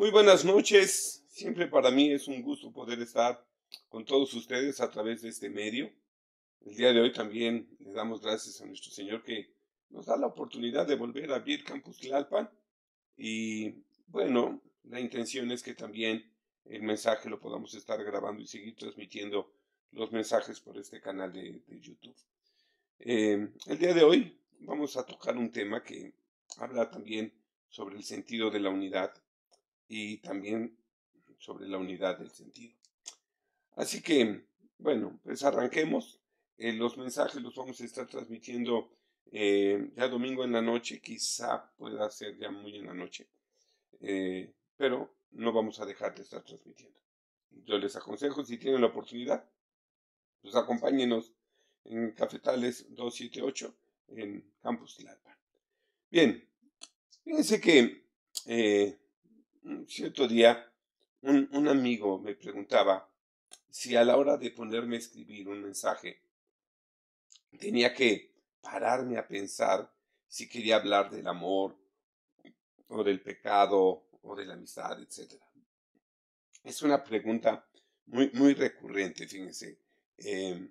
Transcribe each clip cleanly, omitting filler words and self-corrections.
Muy buenas noches. Siempre para mí es un gusto poder estar con todos ustedes a través de este medio. El día de hoy también le damos gracias a nuestro Señor que nos da la oportunidad de volver a abrir Campus Tlalpan. Y bueno, la intención es que también el mensaje lo podamos estar grabando y seguir transmitiendo los mensajes por este canal de YouTube. El día de hoy vamos a tocar un tema que habla también sobre el sentido de la unidad y también sobre la unidad del sentido. Así que, bueno, pues arranquemos. Los mensajes los vamos a estar transmitiendo ya domingo en la noche, quizá pueda ser ya muy en la noche, pero no vamos a dejar de estar transmitiendo. Yo les aconsejo, si tienen la oportunidad, pues acompáñenos en Cafetales 278 en Campus Tlalpan. Bien, fíjense que un cierto día un amigo me preguntaba si a la hora de ponerme a escribir un mensaje tenía que pararme a pensar si quería hablar del amor o del pecado o de la amistad, etcétera. Es una pregunta muy recurrente, fíjense. Em,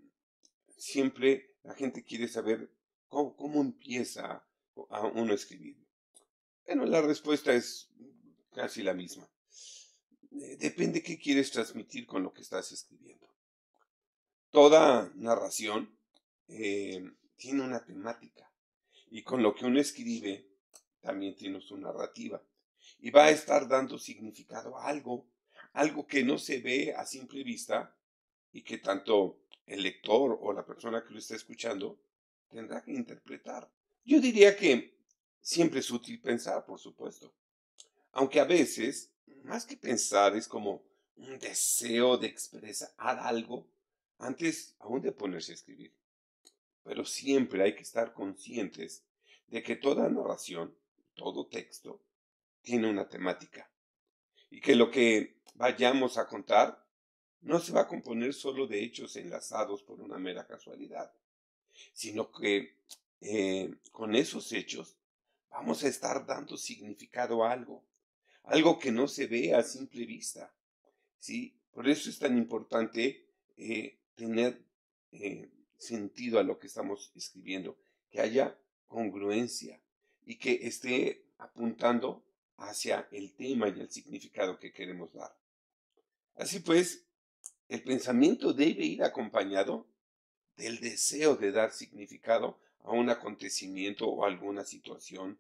Siempre la gente quiere saber cómo empieza a uno a escribir. Bueno, la respuesta es casi la misma. Depende qué quieres transmitir con lo que estás escribiendo. Toda narración tiene una temática y con lo que uno escribe también tiene su narrativa y va a estar dando significado a algo que no se ve a simple vista y que tanto el lector o la persona que lo está escuchando tendrá que interpretar. Yo diría que siempre es útil pensar, por supuesto, aunque a veces, más que pensar, es como un deseo de expresar algo antes aún de ponerse a escribir. Pero siempre hay que estar conscientes de que toda narración, todo texto, tiene una temática y que lo que vayamos a contar no se va a componer solo de hechos enlazados por una mera casualidad, sino que con esos hechos vamos a estar dando significado a algo que no se ve a simple vista, ¿sí? Por eso es tan importante tener sentido a lo que estamos escribiendo, que haya congruencia y que esté apuntando hacia el tema y el significado que queremos dar. Así pues, el pensamiento debe ir acompañado del deseo de dar significado a un acontecimiento o alguna situación.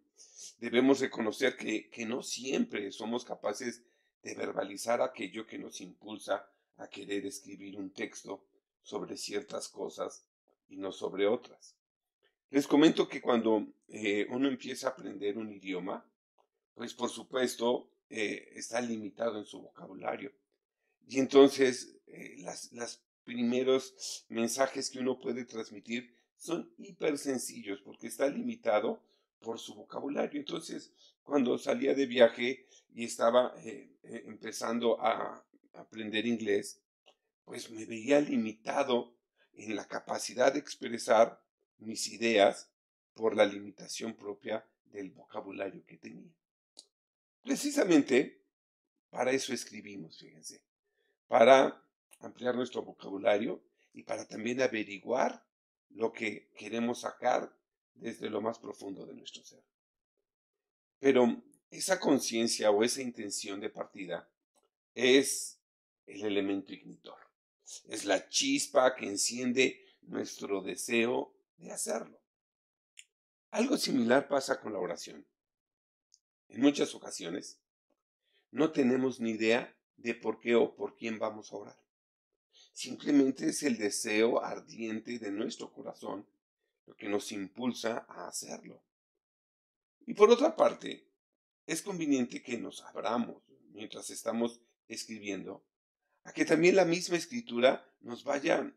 Debemos reconocer que no siempre somos capaces de verbalizar aquello que nos impulsa a querer escribir un texto sobre ciertas cosas y no sobre otras. Les comento que cuando uno empieza a aprender un idioma, pues por supuesto está limitado en su vocabulario. Y entonces las primeros mensajes que uno puede transmitir son hiper sencillos porque está limitado por su vocabulario. Entonces, cuando salía de viaje y estaba empezando a aprender inglés, pues me veía limitado en la capacidad de expresar mis ideas por la limitación propia del vocabulario que tenía. Precisamente para eso escribimos, fíjense, para ampliar nuestro vocabulario y para también averiguar lo que queremos sacar desde lo más profundo de nuestro ser. Pero esa conciencia o esa intención de partida es el elemento ignitor, es la chispa que enciende nuestro deseo de hacerlo. Algo similar pasa con la oración. En muchas ocasiones no tenemos ni idea de por qué o por quién vamos a orar. Simplemente es el deseo ardiente de nuestro corazón lo que nos impulsa a hacerlo. Y por otra parte, es conveniente que nos abramos mientras estamos escribiendo, a que también la misma escritura nos vaya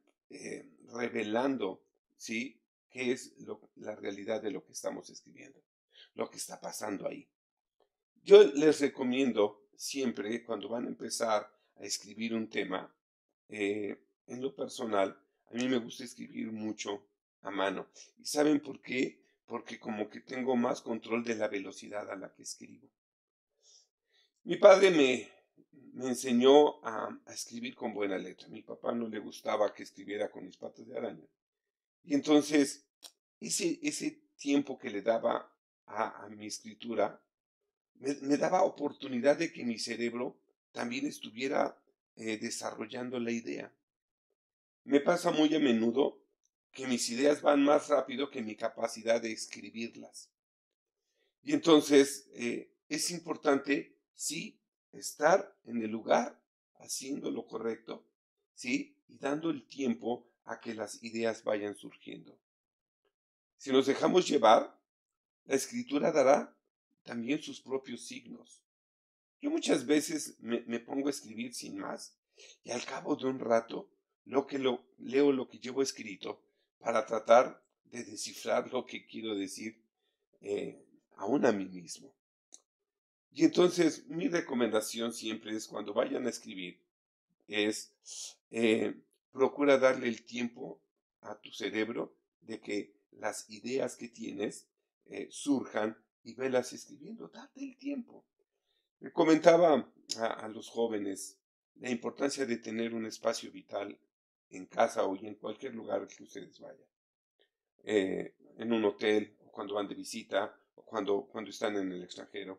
revelando, ¿sí? Qué es la realidad de lo que estamos escribiendo, lo que está pasando ahí. Yo les recomiendo siempre, cuando van a empezar a escribir un tema, en lo personal, a mí me gusta escribir mucho a mano. ¿Y saben por qué? Porque como que tengo más control de la velocidad a la que escribo. Mi padre me enseñó a escribir con buena letra. Mi papá no le gustaba que escribiera con mis patas de araña. Y entonces, ese tiempo que le daba a mi escritura, me daba oportunidad de que mi cerebro también estuviera desarrollando la idea. Me pasa muy a menudo que mis ideas van más rápido que mi capacidad de escribirlas. Y entonces es importante, sí, estar en el lugar, haciendo lo correcto, sí, y dando el tiempo a que las ideas vayan surgiendo. Si nos dejamos llevar, la escritura dará también sus propios signos. Yo muchas veces me pongo a escribir sin más y al cabo de un rato leo lo que llevo escrito para tratar de descifrar lo que quiero decir eh, aún a mí mismo. Y entonces mi recomendación siempre es cuando vayan a escribir es procura darle el tiempo a tu cerebro de que las ideas que tienes surjan y velas escribiendo. Date el tiempo. Le comentaba a los jóvenes la importancia de tener un espacio vital en casa o en cualquier lugar que ustedes vayan. En un hotel, o cuando van de visita, o cuando están en el extranjero.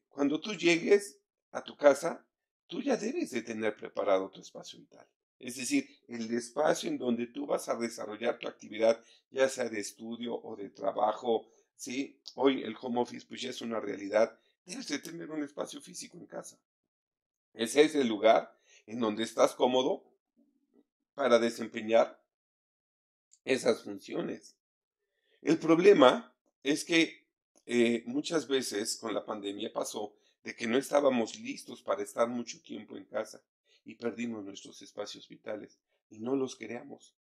Cuando tú llegues a tu casa, tú ya debes de tener preparado tu espacio vital. Es decir, el espacio en donde tú vas a desarrollar tu actividad, ya sea de estudio o de trabajo, ¿sí? Hoy el home office pues ya es una realidad. Debes de tener un espacio físico en casa. Ese es el lugar en donde estás cómodo para desempeñar esas funciones. El problema es que muchas veces con la pandemia pasó de que no estábamos listos para estar mucho tiempo en casa y perdimos nuestros espacios vitales y no los creamos.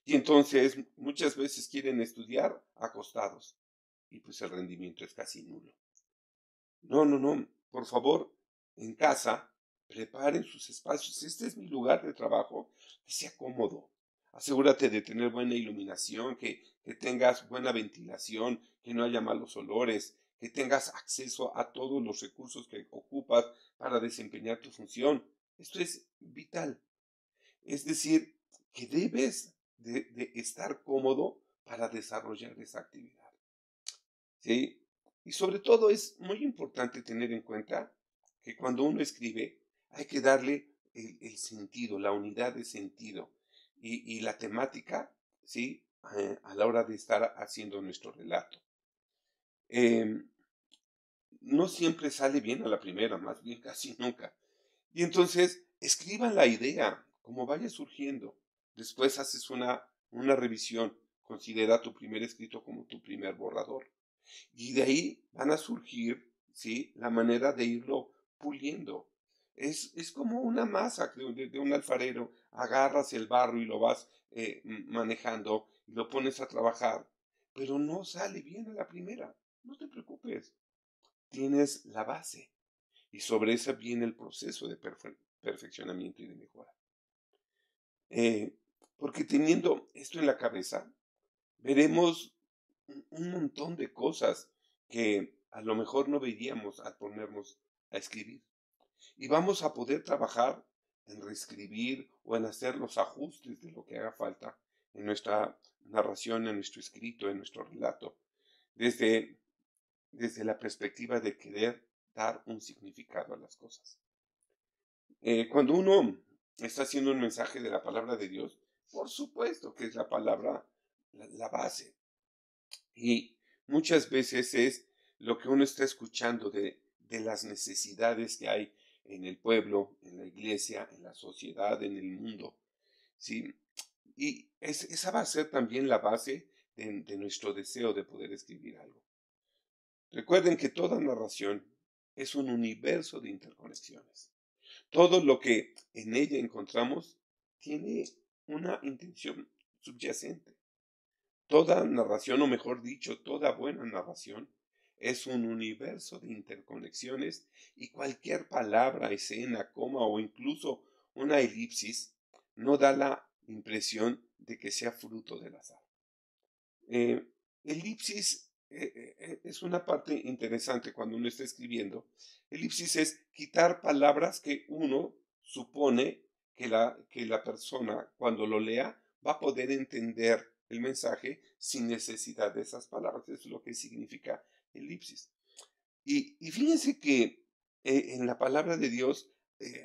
Y entonces muchas veces quieren estudiar acostados y pues el rendimiento es casi nulo. No, no, no, por favor, en casa, preparen sus espacios. Este es mi lugar de trabajo, que sea cómodo. Asegúrate de tener buena iluminación, que tengas buena ventilación, que no haya malos olores, que tengas acceso a todos los recursos que ocupas para desempeñar tu función. Esto es vital. Es decir, que debes de estar cómodo para desarrollar esa actividad. ¿Sí? Y sobre todo es muy importante tener en cuenta que cuando uno escribe hay que darle el sentido, la unidad de sentido y la temática, ¿sí? A la hora de estar haciendo nuestro relato. Em, no siempre sale bien a la primera, más bien casi nunca. Y entonces escriban la idea como vaya surgiendo. Después haces una revisión. Considera tu primer escrito como tu primer borrador. Y de ahí van a surgir, ¿sí? La manera de irlo puliendo. Es como una masa de un alfarero. Agarras el barro y lo vas manejando y lo pones a trabajar. Pero no sale bien a la primera. No te preocupes. Tienes la base. Y sobre esa viene el proceso de perfeccionamiento y de mejora. Eh, porque teniendo esto en la cabeza, veremos un montón de cosas que a lo mejor no veríamos al ponernos a escribir. Y vamos a poder trabajar en reescribir o en hacer los ajustes de lo que haga falta en nuestra narración, en nuestro escrito, en nuestro relato, desde, desde la perspectiva de querer dar un significado a las cosas. Cuando uno está haciendo un mensaje de la palabra de Dios, por supuesto que es la palabra la base. Y muchas veces es lo que uno está escuchando de las necesidades que hay en el pueblo, en la iglesia, en la sociedad, en el mundo. ¿Sí? Y esa va a ser también la base de nuestro deseo de poder escribir algo. Recuerden que toda narración es un universo de interconexiones. Todo lo que en ella encontramos tiene una intención subyacente. Toda narración, o mejor dicho, toda buena narración, es un universo de interconexiones y cualquier palabra, escena, coma o incluso una elipsis no da la impresión de que sea fruto del azar. Eh, elipsis es una parte interesante cuando uno está escribiendo. Elipsis es quitar palabras que uno supone que la persona cuando lo lea va a poder entender el mensaje sin necesidad de esas palabras. Eso es lo que significa elipsis. Y fíjense que en la palabra de Dios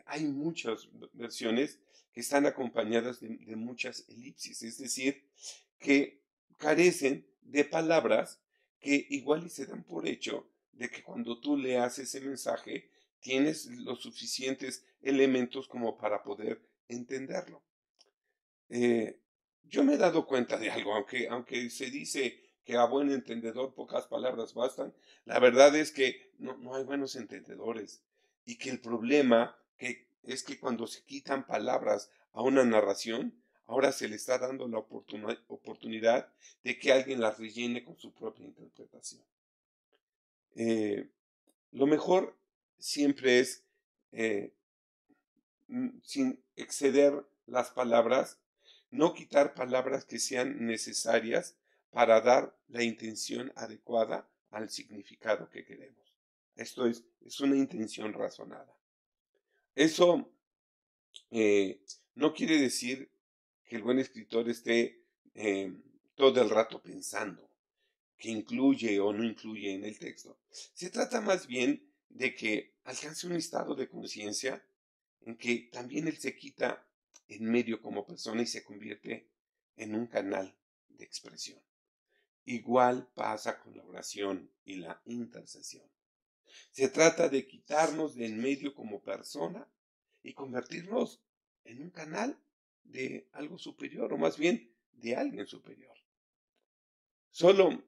hay muchas versiones que están acompañadas de muchas elipsis, es decir, que carecen de palabras que igual y se dan por hecho de que cuando tú leas ese mensaje tienes los suficientes elementos como para poder entenderlo. Eh, yo me he dado cuenta de algo, aunque se dice que a buen entendedor pocas palabras bastan, la verdad es que no hay buenos entendedores y que el problema es que cuando se quitan palabras a una narración, ahora se le está dando la oportunidad de que alguien las rellene con su propia interpretación. Eh, lo mejor siempre es, eh, sin exceder las palabras, no quitar palabras que sean necesarias para dar la intención adecuada al significado que queremos. Esto es una intención razonada. Eso eh, no quiere decir que el buen escritor esté eh, todo el rato pensando que incluye o no incluye en el texto. Se trata más bien de que alcance un estado de conciencia en que también él se quita en medio como persona y se convierte en un canal de expresión. Igual pasa con la oración y la intercesión. Se trata de quitarnos de en medio como persona y convertirnos en un canal de algo superior, o más bien de alguien superior. Solo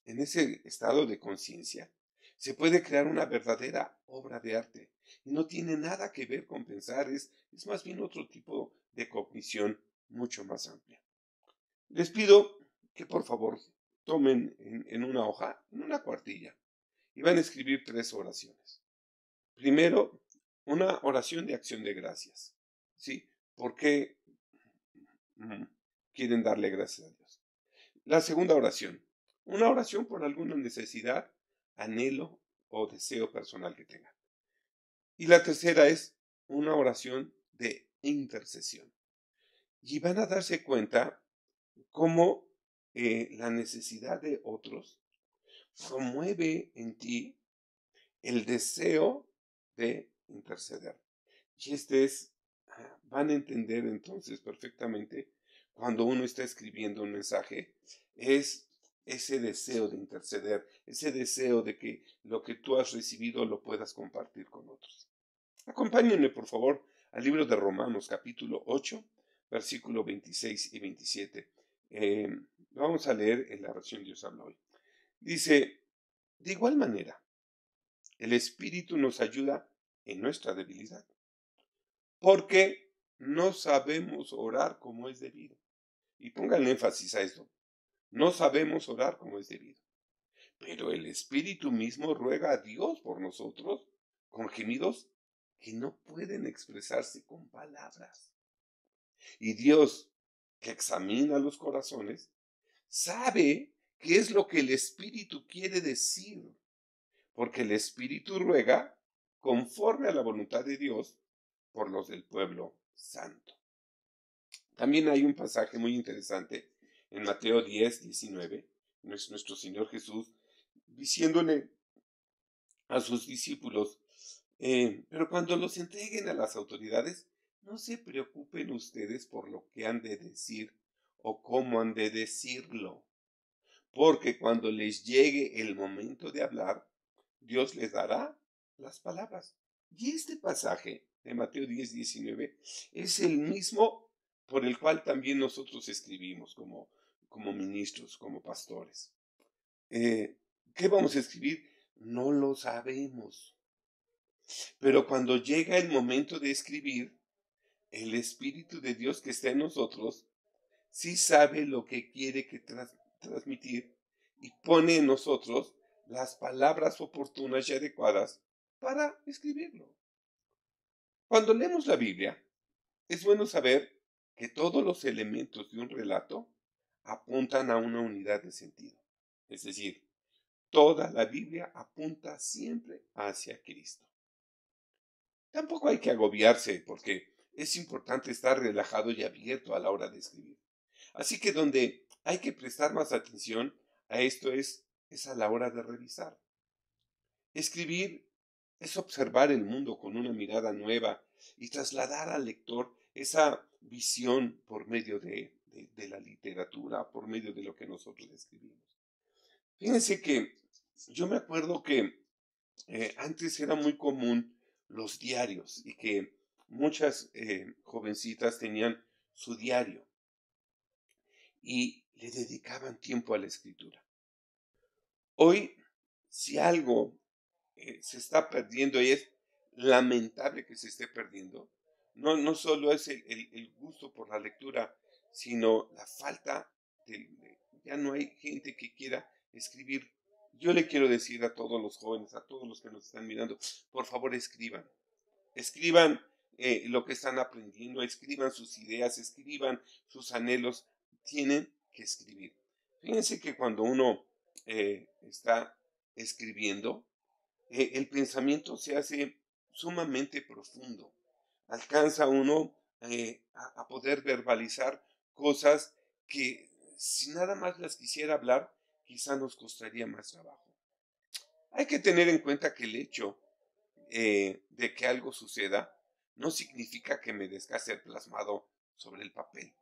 en ese estado de conciencia se puede crear una verdadera obra de arte y no tiene nada que ver con pensar, es más bien otro tipo de cognición mucho más amplia. Les pido que por favor tomen en una hoja, en una cuartilla, y van a escribir 3 oraciones. Primero, una oración de acción de gracias. ¿Sí? ¿Por qué quieren darle gracias a Dios? La segunda oración, una oración por alguna necesidad, anhelo o deseo personal que tengan. Y la tercera es una oración de intercesión. Y van a darse cuenta cómo la necesidad de otros promueve en ti el deseo de interceder. Y van a entender entonces perfectamente cuando uno está escribiendo un mensaje, es ese deseo de interceder, ese deseo de que lo que tú has recibido lo puedas compartir con otros. Acompáñenme, por favor, al libro de Romanos, capítulo 8, versículo 26 y 27. Vamos a leer en la versión Dios habla hoy. Dice, de igual manera, el Espíritu nos ayuda en nuestra debilidad, porque no sabemos orar como es debido. Y pongan énfasis a esto. No sabemos orar como es debido. Pero el Espíritu mismo ruega a Dios por nosotros con gemidos que no pueden expresarse con palabras. Y Dios, que examina los corazones, sabe qué es lo que el Espíritu quiere decir, porque el Espíritu ruega conforme a la voluntad de Dios por los del pueblo santo. También hay un pasaje muy interesante en Mateo 10, 19, nuestro Señor Jesús diciéndole a sus discípulos, pero cuando los entreguen a las autoridades, no se preocupen ustedes por lo que han de decir o cómo han de decirlo, porque cuando les llegue el momento de hablar, Dios les dará las palabras. Y este pasaje de Mateo 10, 19 es el mismo por el cual también nosotros escribimos como ministros, como pastores. ¿Qué vamos a escribir? No lo sabemos. Pero cuando llega el momento de escribir, el Espíritu de Dios que está en nosotros sí sabe lo que quiere transmitir y pone en nosotros las palabras oportunas y adecuadas para escribirlo. Cuando leemos la Biblia, es bueno saber que todos los elementos de un relato apuntan a una unidad de sentido. Es decir, Toda la Biblia apunta siempre hacia Cristo. Tampoco hay que agobiarse porque es importante estar relajado y abierto a la hora de escribir. Así que donde hay que prestar más atención a esto es a la hora de revisar. Escribir es observar el mundo con una mirada nueva y trasladar al lector esa visión por medio de la literatura, por medio de lo que nosotros escribimos. Fíjense que yo me acuerdo que antes era muy común los diarios y que muchas jovencitas tenían su diario y le dedicaban tiempo a la escritura. Hoy, si algo se está perdiendo y es lamentable que se esté perdiendo, no solo es el gusto por la lectura, sino la falta ya no hay gente que quiera escribir. Yo le quiero decir a todos los jóvenes, a todos los que nos están mirando, por favor escriban lo que están aprendiendo, escriban sus ideas, escriban sus anhelos, tienen que escribir. Fíjense que cuando uno está escribiendo, el pensamiento se hace sumamente profundo. Alcanza uno a poder verbalizar cosas que si nada más las quisiera hablar, quizá nos costaría más trabajo. Hay que tener en cuenta que el hecho de que algo suceda no significa que merezca ser plasmado sobre el papel.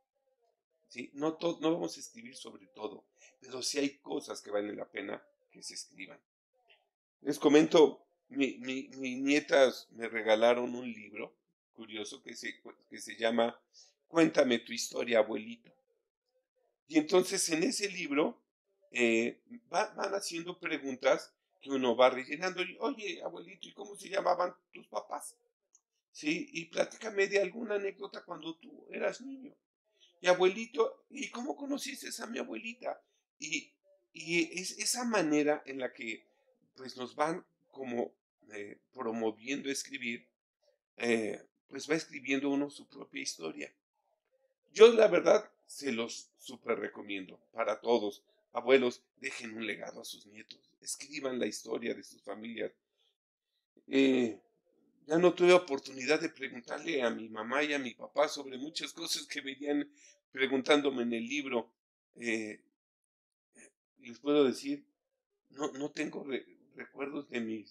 ¿Sí? No vamos a escribir sobre todo, pero sí hay cosas que valen la pena que se escriban. Les comento, mis nietas me regalaron un libro curioso que se llama Cuéntame tu historia, abuelito. Y entonces en ese libro van haciendo preguntas que uno va rellenando. Y, oye, abuelito, ¿y cómo se llamaban tus papás? Sí, y platícame de alguna anécdota cuando tú eras niño. Y abuelito, ¿y cómo conociste a mi abuelita? Y, y es esa manera en la que pues nos van como promoviendo escribir, pues va escribiendo uno su propia historia. Yo la verdad se los súper recomiendo para todos. Abuelos, dejen un legado a sus nietos, escriban la historia de sus familias. Eh, ya no tuve oportunidad de preguntarle a mi mamá y a mi papá sobre muchas cosas que venían preguntándome en el libro. Eh, Les puedo decir, no tengo recuerdos de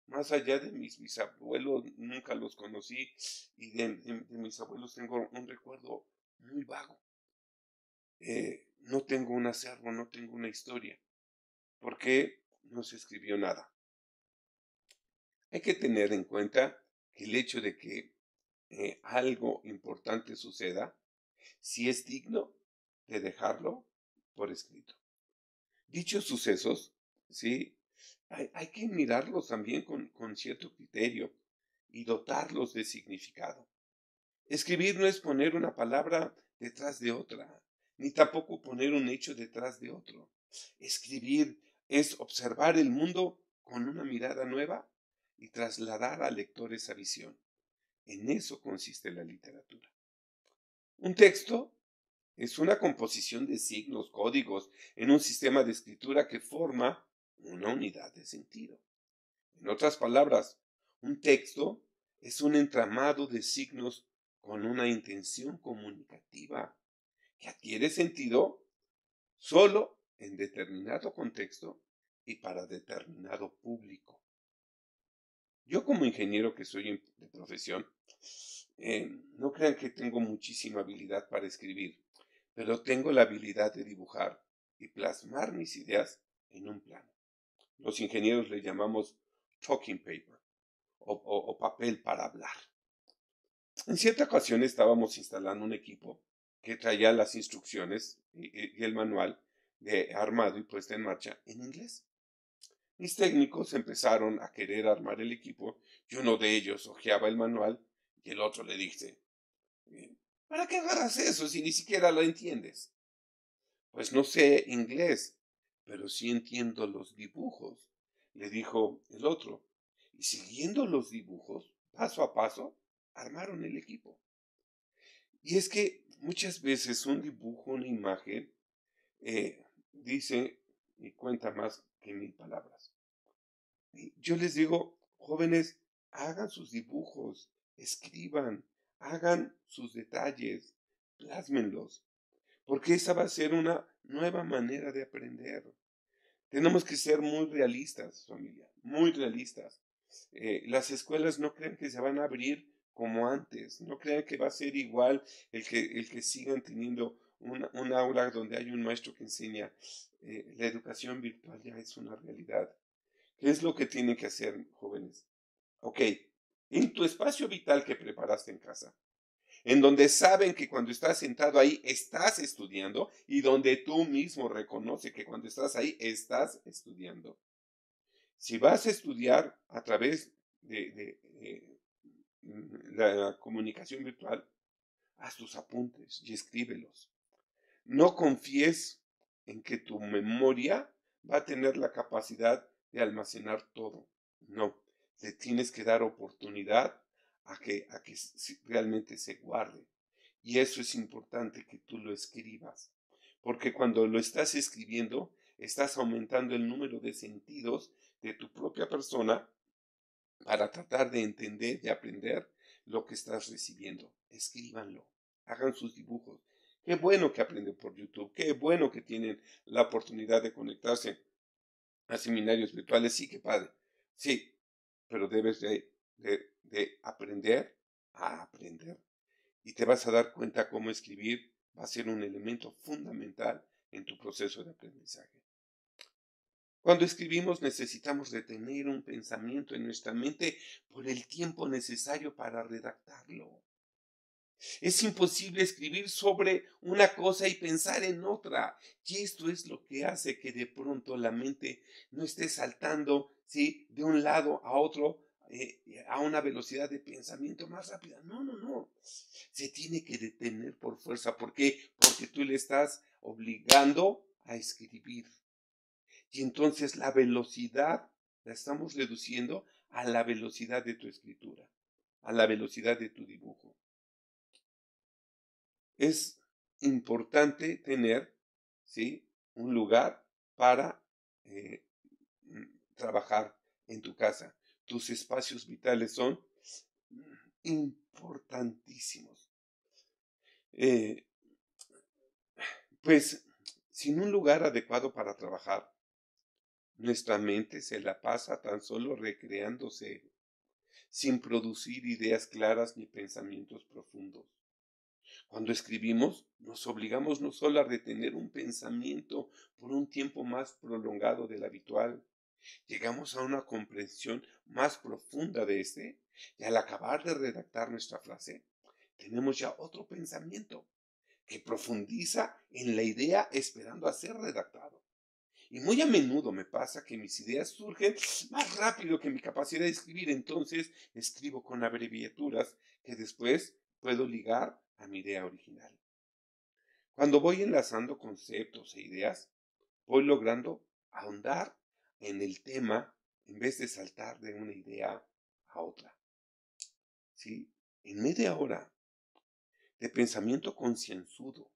más allá de mis bisabuelos, nunca los conocí, y de mis abuelos tengo un recuerdo muy vago. No tengo un acervo, no tengo una historia, porque no se escribió nada. Hay que tener en cuenta que el hecho de que algo importante suceda, si es digno de dejarlo por escrito. Dichos sucesos, ¿sí? Hay que mirarlos también con cierto criterio y dotarlos de significado. Escribir no es poner una palabra detrás de otra, ni tampoco poner un hecho detrás de otro. Escribir es observar el mundo con una mirada nueva y trasladar al lector esa visión. En eso consiste la literatura. Un texto es una composición de signos, códigos, en un sistema de escritura que forma una unidad de sentido. En otras palabras, un texto es un entramado de signos con una intención comunicativa que adquiere sentido solo en determinado contexto y para determinado público. Yo como ingeniero que soy de profesión, no crean que tengo muchísima habilidad para escribir, pero tengo la habilidad de dibujar y plasmar mis ideas en un plano. Los ingenieros le llamamos talking paper o papel para hablar. En cierta ocasión estábamos instalando un equipo que traía las instrucciones y el manual de armado y puesta en marcha en inglés. Mis técnicos empezaron a querer armar el equipo y uno de ellos hojeaba el manual y el otro le dice, ¿para qué agarras eso si ni siquiera lo entiendes? Pues no sé inglés, pero sí entiendo los dibujos, le dijo el otro. Y siguiendo los dibujos, paso a paso, armaron el equipo. Y es que muchas veces un dibujo, una imagen, dice y cuenta más que 1000 palabras. Y yo les digo, jóvenes, hagan sus dibujos, escriban, hagan sus detalles, plásmenlos, porque esa va a ser una nueva manera de aprender. Tenemos que ser muy realistas, familia, muy realistas. Las escuelas no crean que se van a abrir como antes, no crean que va a ser igual el que sigan teniendo un aula donde hay un maestro que enseña. La educación virtual ya es una realidad. ¿Qué es lo que tienen que hacer, jóvenes? Ok, en tu espacio vital que preparaste en casa, en donde saben que cuando estás sentado ahí estás estudiando y donde tú mismo reconoces que cuando estás ahí estás estudiando. Si vas a estudiar a través de la comunicación virtual, haz tus apuntes y escríbelos. No confíes en que tu memoria va a tener la capacidad de almacenar todo. No, le tienes que dar oportunidad a que realmente se guarde. Y eso es importante que tú lo escribas, porque cuando lo estás escribiendo, estás aumentando el número de sentidos de tu propia persona para tratar de entender y aprender lo que estás recibiendo. Escríbanlo, hagan sus dibujos. Qué bueno que aprenden por YouTube, qué bueno que tienen la oportunidad de conectarse a seminarios virtuales, sí, qué padre. Sí, pero debes de aprender a aprender. Y te vas a dar cuenta cómo escribir va a ser un elemento fundamental en tu proceso de aprendizaje. Cuando escribimos necesitamos retener un pensamiento en nuestra mente por el tiempo necesario para redactarlo. Es imposible escribir sobre una cosa y pensar en otra. Y esto es lo que hace que de pronto la mente no esté saltando, ¿sí?, de un lado a otro a una velocidad de pensamiento más rápida. No, no, no. Se tiene que detener por fuerza. ¿Por qué? Porque tú le estás obligando a escribir. Y entonces la velocidad la estamos reduciendo a la velocidad de tu escritura, a la velocidad de tu dibujo. Es importante tener, ¿sí?, un lugar para eh, trabajar en tu casa. Tus espacios vitales son importantísimos. Eh, pues sin un lugar adecuado para trabajar, nuestra mente se la pasa tan solo recreándose, sin producir ideas claras ni pensamientos profundos. Cuando escribimos, nos obligamos no solo a retener un pensamiento por un tiempo más prolongado del habitual, llegamos a una comprensión más profunda de este, y al acabar de redactar nuestra frase, tenemos ya otro pensamiento que profundiza en la idea esperando a ser redactado. Y muy a menudo me pasa que mis ideas surgen más rápido que mi capacidad de escribir, entonces escribo con abreviaturas que después puedo ligar a mi idea original. Cuando voy enlazando conceptos e ideas, voy logrando ahondar en el tema en vez de saltar de una idea a otra. ¿Sí? En media hora de pensamiento concienzudo,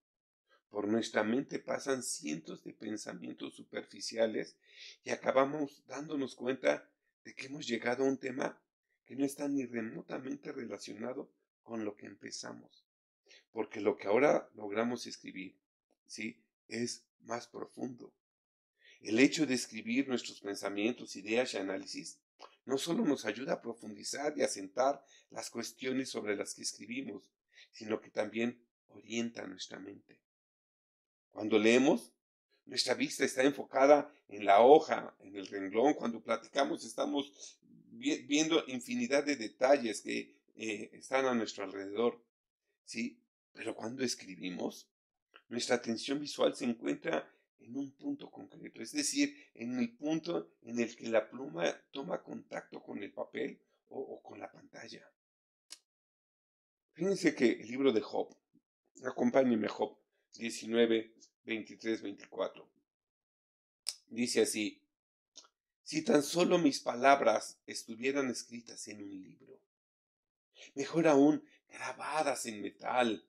por nuestra mente pasan cientos de pensamientos superficiales y acabamos dándonos cuenta de que hemos llegado a un tema que no está ni remotamente relacionado con lo que empezamos. Porque lo que ahora logramos escribir, ¿sí?, es más profundo. El hecho de escribir nuestros pensamientos, ideas y análisis no solo nos ayuda a profundizar y a sentar las cuestiones sobre las que escribimos, sino que también orienta nuestra mente. Cuando leemos, nuestra vista está enfocada en la hoja, en el renglón. Cuando platicamos, estamos viendo infinidad de detalles que están a nuestro alrededor, ¿sí? Pero cuando escribimos, nuestra atención visual se encuentra en un punto concreto, es decir, en el punto en el que la pluma toma contacto con el papel o con la pantalla. Fíjense que el libro de Job, acompáñenme, Job 19, 23, 24. Dice así: si tan solo mis palabras estuvieran escritas en un libro, mejor aún grabadas en metal,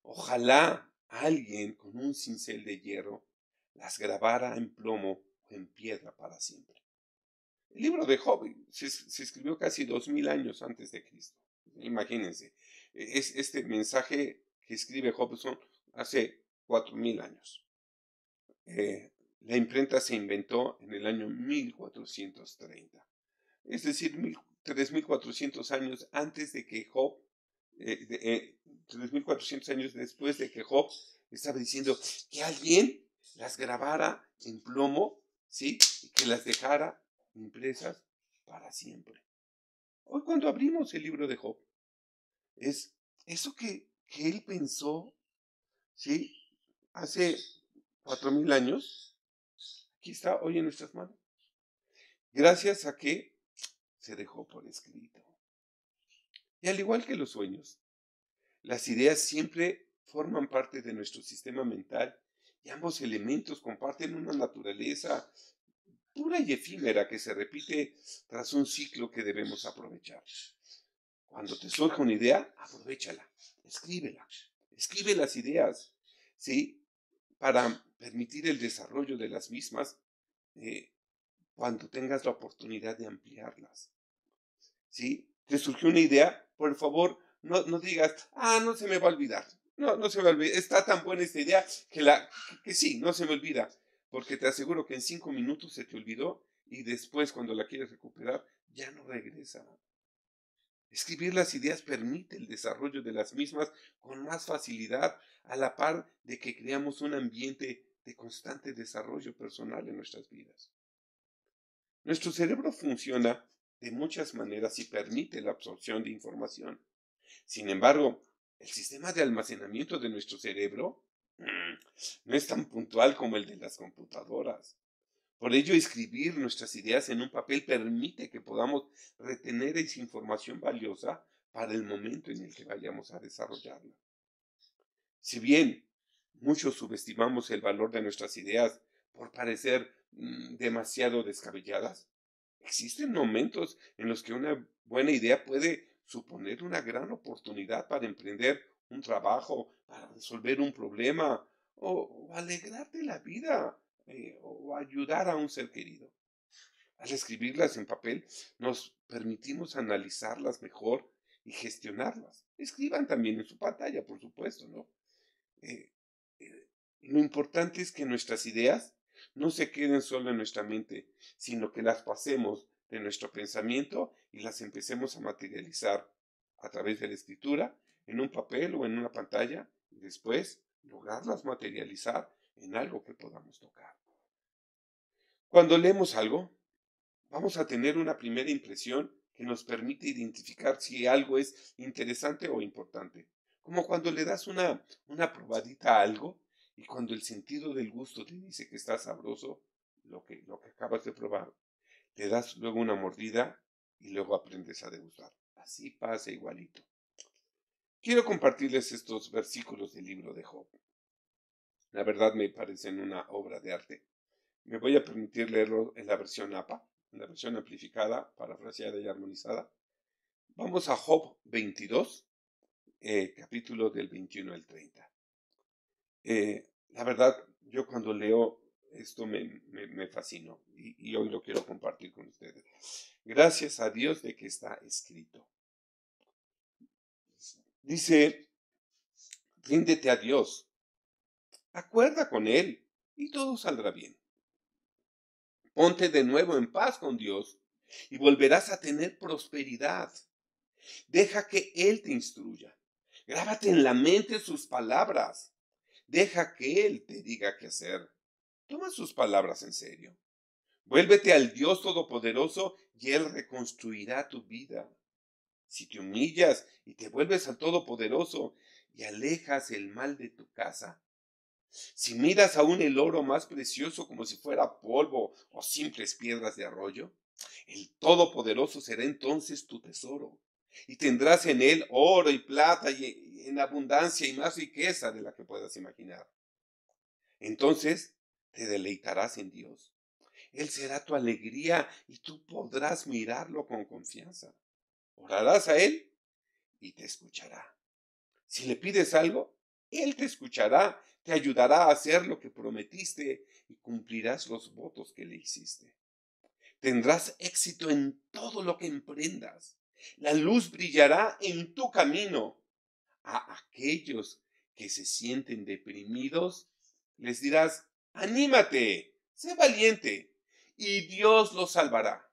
ojalá alguien con un cincel de hierro las grabara en plomo en piedra para siempre. El libro de Job se escribió casi 2000 años antes de Cristo. Imagínense, este mensaje que escribe Job son hace 4000 años. La imprenta se inventó en el año 1430, es decir, 3400 años antes de que Job, 3400 años después de que Job estaba diciendo que alguien las grabara en plomo, ¿sí? Y que las dejara impresas para siempre. Hoy cuando abrimos el libro de Job, es eso que él pensó, ¿sí? Hace 4000 años, aquí está hoy en nuestras manos. Gracias a que se dejó por escrito. Y al igual que los sueños, las ideas siempre forman parte de nuestro sistema mental y ambos elementos comparten una naturaleza pura y efímera que se repite tras un ciclo que debemos aprovechar. Cuando te surja una idea, aprovéchala, escríbela, escribe las ideas, ¿sí? Para permitir el desarrollo de las mismas cuando tengas la oportunidad de ampliarlas, ¿sí? Te surgió una idea, por favor, no digas, no se me va a olvidar. No se me va a olvidar. Está tan buena esta idea que sí, no se me olvida. Porque te aseguro que en 5 minutos se te olvidó y después cuando la quieres recuperar, ya no regresa. Escribir las ideas permite el desarrollo de las mismas con más facilidad, a la par de que creamos un ambiente de constante desarrollo personal en nuestras vidas. Nuestro cerebro funciona de muchas maneras y permite la absorción de información. Sin embargo, el sistema de almacenamiento de nuestro cerebro no es tan puntual como el de las computadoras. Por ello, escribir nuestras ideas en un papel permite que podamos retener esa información valiosa para el momento en el que vayamos a desarrollarla. Si bien muchos subestimamos el valor de nuestras ideas por parecer demasiado descabelladas, existen momentos en los que una buena idea puede suponer una gran oportunidad para emprender un trabajo, para resolver un problema o alegrarte la vida o ayudar a un ser querido. Al escribirlas en papel, nos permitimos analizarlas mejor y gestionarlas. Escriban también en su pantalla, por supuesto, ¿no? Eh, eh, lo importante es que nuestras ideas no se queden solo en nuestra mente, sino que las pasemos de nuestro pensamiento y las empecemos a materializar a través de la escritura, en un papel o en una pantalla, y después lograrlas materializar en algo que podamos tocar. Cuando leemos algo, vamos a tener una primera impresión que nos permite identificar si algo es interesante o importante. Como cuando le das una probadita a algo y cuando el sentido del gusto te dice que está sabroso lo que acabas de probar, le das luego una mordida y luego aprendes a degustar. Así pasa igualito. Quiero compartirles estos versículos del libro de Job. La verdad me parecen una obra de arte. Me voy a permitir leerlo en la versión APA, en la versión amplificada, parafraseada y armonizada. Vamos a Job 22, capítulo del 21 al 30. La verdad, yo cuando leo esto me fascinó y hoy lo quiero compartir con ustedes. Gracias a Dios de que está escrito. Dice, ríndete a Dios, acuerda con Él y todo saldrá bien. Ponte de nuevo en paz con Dios y volverás a tener prosperidad. Deja que Él te instruya. Grábate en la mente sus palabras. Deja que Él te diga qué hacer. Toma sus palabras en serio. Vuélvete al Dios Todopoderoso y Él reconstruirá tu vida. Si te humillas y te vuelves al Todopoderoso y alejas el mal de tu casa, si miras aún el oro más precioso como si fuera polvo o simples piedras de arroyo, el Todopoderoso será entonces tu tesoro, y tendrás en él oro y plata y en abundancia y más riqueza de la que puedas imaginar. Entonces te deleitarás en Dios. Él será tu alegría y tú podrás mirarlo con confianza. Orarás a Él y te escuchará. Si le pides algo, Él te escuchará, te ayudará a hacer lo que prometiste y cumplirás los votos que le hiciste. Tendrás éxito en todo lo que emprendas. La luz brillará en tu camino. A aquellos que se sienten deprimidos, les dirás, anímate, sé valiente, y Dios los salvará.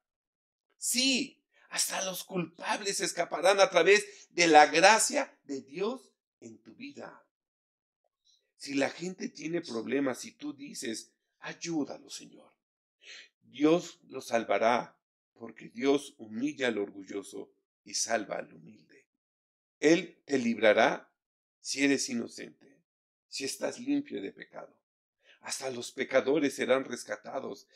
Sí, hasta los culpables escaparán a través de la gracia de Dios en tu vida. Si la gente tiene problemas y tú dices, ayúdalo, Señor, Dios los salvará, porque Dios humilla al orgulloso y salva al humilde. Él te librará si eres inocente, si estás limpio de pecado. Hasta los pecadores serán rescatados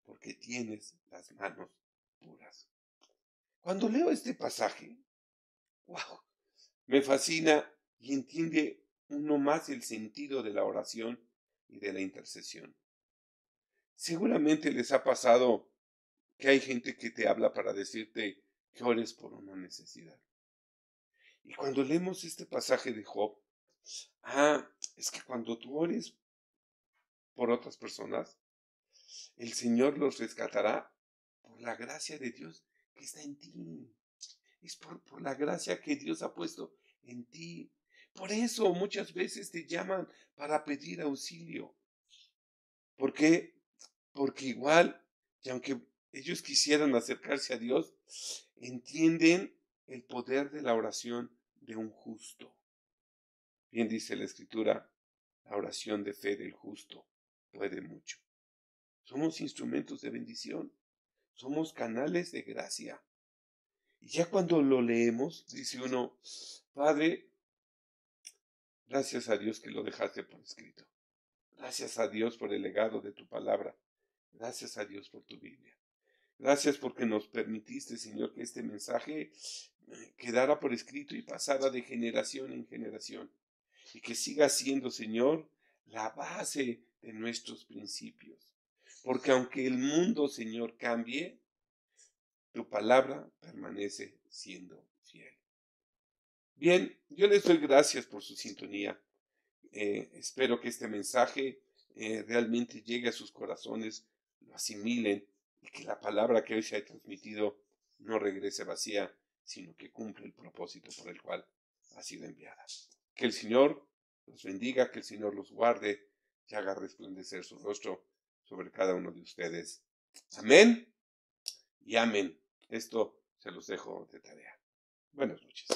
porque tienes las manos puras. Cuando leo este pasaje, wow, me fascina y entiende uno más el sentido de la oración y de la intercesión. Seguramente les ha pasado que hay gente que te habla para decirte que ores por una necesidad. Y cuando leemos este pasaje de Job, es que cuando tú ores por otras personas, el Señor los rescatará por la gracia de Dios que está en ti. Es por la gracia que Dios ha puesto en ti. Por eso muchas veces te llaman para pedir auxilio. ¿Por qué? Porque igual, y aunque ellos quisieran acercarse a Dios, entienden el poder de la oración de un justo. Bien dice la Escritura, la oración de fe del justo puede mucho. Somos instrumentos de bendición, somos canales de gracia. Y ya cuando lo leemos, dice uno, Padre, gracias a Dios que lo dejaste por escrito. Gracias a Dios por el legado de tu palabra. Gracias a Dios por tu Biblia. Gracias porque nos permitiste, Señor, que este mensaje quedara por escrito y pasara de generación en generación. Y que siga siendo, Señor, la base de nuestros principios. Porque aunque el mundo, Señor, cambie, tu palabra permanece siendo fiel. Bien, yo les doy gracias por su sintonía. Espero que este mensaje realmente llegue a sus corazones, lo asimilen y que la palabra que hoy se ha transmitido no regrese vacía, sino que cumple el propósito por el cual ha sido enviada. Que el Señor los bendiga, que el Señor los guarde y haga resplandecer su rostro sobre cada uno de ustedes. Amén y amén. Esto se los dejo de tarea. Buenas noches.